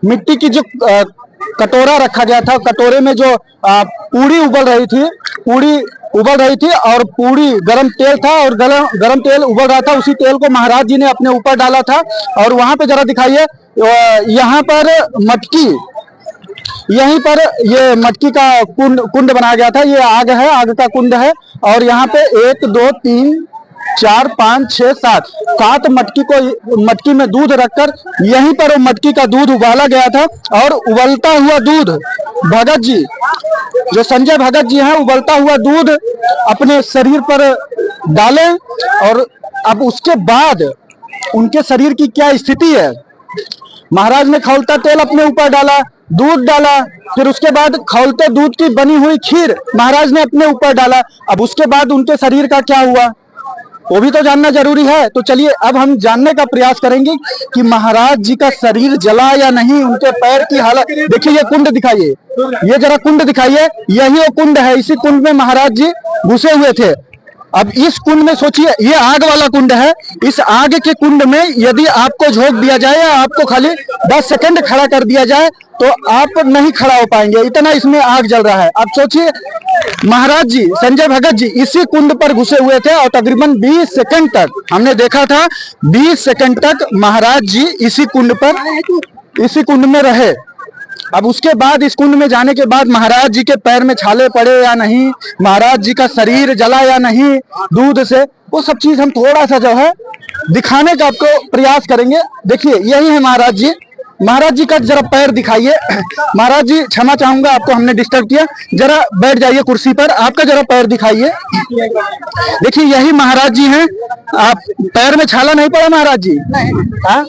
मिट्टी की जो कटोरा रखा गया था, कटोरे में जो पूड़ी उबल रही थी और पूड़ी गरम तेल था और गरम तेल उबल रहा था। उसी तेल को महाराज जी ने अपने ऊपर डाला था। और वहां पे जरा दिखाइए, यहाँ पर मटकी, यहीं पर ये मटकी का कुंड बनाया गया था। ये आग है, आग का कुंड है। और यहाँ पे 1 2 3 4 5 6 7 मटकी में दूध रखकर यहीं पर मटकी का दूध उबाला गया था। और उबलता हुआ दूध भगत जी, जो संजय भगत जी हैं, उबलता हुआ दूध अपने शरीर पर डाले। और अब उसके बाद उनके शरीर की क्या स्थिति है। महाराज ने खौलता तेल अपने ऊपर डाला, दूध डाला, फिर उसके बाद खौलते दूध की बनी हुई खीर महाराज ने अपने ऊपर डाला। अब उसके बाद उनके शरीर का क्या हुआ, वो भी तो जानना जरूरी है। तो चलिए अब हम जानने का प्रयास करेंगे कि महाराज जी का शरीर जला या नहीं, उनके पैर की हालत देखिए। ये कुंड दिखाइए, ये जरा कुंड दिखाइए, यही वो कुंड है। इसी कुंड में महाराज जी घुसे हुए थे। अब इस कुंड में सोचिए, ये आग वाला कुंड है। इस आग के कुंड में यदि आपको झोंक दिया जाए या आपको खाली 10 सेकंड खड़ा कर दिया जाए तो आप नहीं खड़ा हो पाएंगे, इतना इसमें आग जल रहा है। अब सोचिए, महाराज जी, संजय भगत जी इसी कुंड पर घुसे हुए थे और तकरीबन 20 सेकंड तक हमने देखा था, 20 सेकंड तक महाराज जी इसी कुंड में रहे। अब उसके बाद इस कुंड में जाने के बाद महाराज जी के पैर में छाले पड़े या नहीं, महाराज जी का शरीर जला या नहीं दूध से, वो सब चीज हम थोड़ा सा जो है दिखाने का आपको प्रयास करेंगे। देखिए यही है महाराज जी। महाराज जी का जरा पैर दिखाइए। महाराज जी क्षमा चाहूंगा, आपको हमने डिस्टर्ब किया, जरा बैठ जाइए कुर्सी पर, आपका जरा पैर दिखाइए। देखिए यही महाराज जी हैं। आप पैर में छाला नहीं पड़ा महाराज जी? हाँ,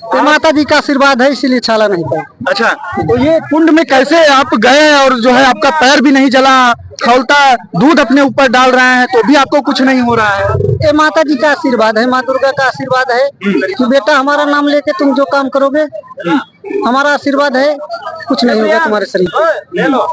तो माता जी का आशीर्वाद है इसीलिए छाला नहीं पड़ा। अच्छा, तो ये कुंड में कैसे आप गए और जो है आपका पैर भी नहीं जला, खौलता दूध अपने ऊपर डाल रहे हैं तो भी आपको कुछ नहीं हो रहा है? ये माता जी का आशीर्वाद है, माँ दुर्गा का आशीर्वाद है कि बेटा हमारा नाम लेके तुम जो काम करोगे, हमारा आशीर्वाद है, कुछ नहीं होगा तुम्हारे शरीर को।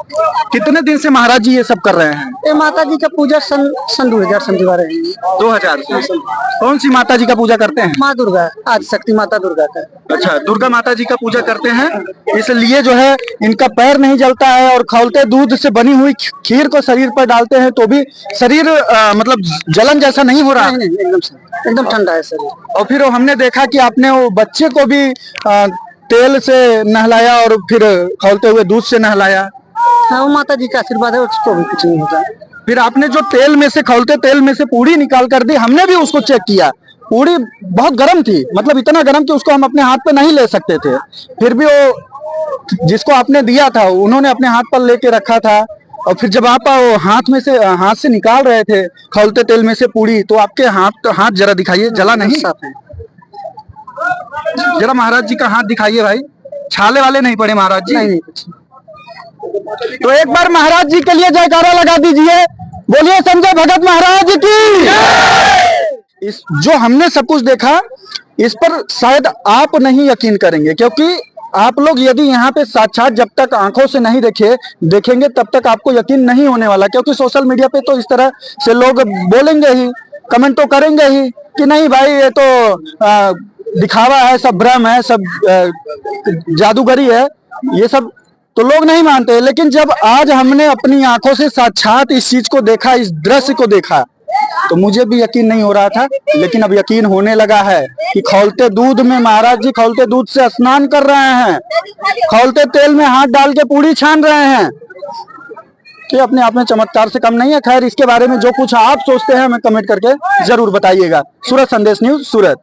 कितने दिन से महाराज जी ये सब कर रहे हैं? ये माता जी का पूजा सन 2000 से दिवा रहे हैं। 2000 से? कौन सी माता जी का पूजा करते हैं? माँ दुर्गा, आदि शक्ति माता दुर्गा का। अच्छा, दुर्गा माता जी का पूजा करते हैं, इसलिए जो है इनका पैर नहीं जलता है। और खौलते दूध से बनी हुई खीर को शरीर पर डालते हैं तो भी शरीर मतलब जलन जैसा नहीं हो रहा? नहीं, एकदम ठंडा है शरीर। और फिर हमने देखा कि आपने वो बच्चे को भी तेल से नहलाया और फिर खौलते हुए दूध से नहलाया। हाँ, वो माता जी का आशीर्वाद है, उसको भी कुछ नहीं होता। फिर आपने जो तेल में से, खौलते तेल में से पूड़ी निकाल कर दी, हमने भी उसको चेक किया। पूड़ी बहुत गर्म थी, मतलब इतना गर्म कि उसको हम अपने हाथ पे नहीं ले सकते थे। फिर भी वो जिसको आपने दिया था उन्होंने अपने हाथ पर लेके रखा था। और फिर जब आप हाथ से निकाल रहे थे खौलते तेल में से पूड़ी, तो आपके हाथ जरा दिखाइए, जला नहीं? जरा महाराज जी का हाथ दिखाइए भाई, छाले वाले नहीं पड़े महाराज जी? नहीं। तो एक बार महाराज जी के लिए जयकारा लगा दीजिए, बोलिए संजय भगत महाराज की। इस जो हमने सब कुछ देखा, इस पर शायद आप नहीं यकीन करेंगे, क्योंकि आप लोग यदि यहाँ पे साक्षात जब तक आंखों से नहीं देखेंगे तब तक आपको यकीन नहीं होने वाला। क्योंकि सोशल मीडिया पे तो इस तरह से लोग बोलेंगे ही, कमेंट तो करेंगे ही कि नहीं भाई ये तो दिखावा है, सब भ्रम है, सब जादूगरी है, ये सब तो लोग नहीं मानते। लेकिन जब आज हमने अपनी आंखों से साक्षात इस चीज को देखा, इस दृश्य को देखा, तो मुझे भी यकीन नहीं हो रहा था, लेकिन अब यकीन होने लगा है कि खौलते दूध में महाराज जी खौलते दूध से स्नान कर रहे हैं, खौलते तेल में हाथ डाल के पूड़ी छान रहे हैं। ये अपने आप में चमत्कार से कम नहीं है। खैर, इसके बारे में जो कुछ आप सोचते हैं हमें कमेंट करके जरूर बताइएगा। सूरत संदेश न्यूज, सूरत।